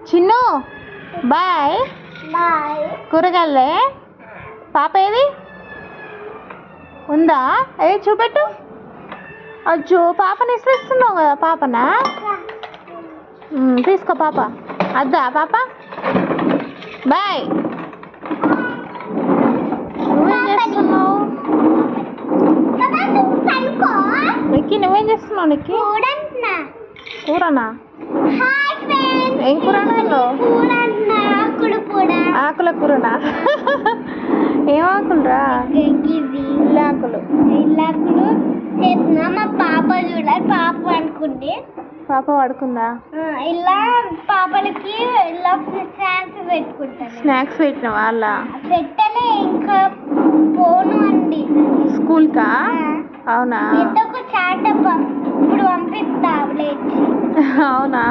Chinnu bye. కూరగాయలే పాప ఏది ఉందా? ఏది చూపెట్టు. అచ్చో పాపని ఇస్తున్నావు కదా, పాపనా? తీసుకో పాప. అద్దా పాప బాయ్. నువ్వేం చేస్తున్నావు నిక్కి? నువ్వేం చేస్తున్నావు నిక్కి? కూరనా? ఏం కూర అంటున్నావు? ఆకుల కూరనా? ఏం ఆకులురా? ఇల్లాకులు. మా పాప చూడాలి, పాప అనుకుంది. పాప పడుకుందా? ఇలా పాపలకి ఇలా స్నాక్స్ పెట్టుకుంటాను. స్నాక్స్ పెట్టిన వాళ్ళ పెట్టలే, ఇంకా పోను అండి స్కూల్కా? అవునా? ఎందుకు చాట ఇప్పుడు పంపిస్తా లేచి. అవునా?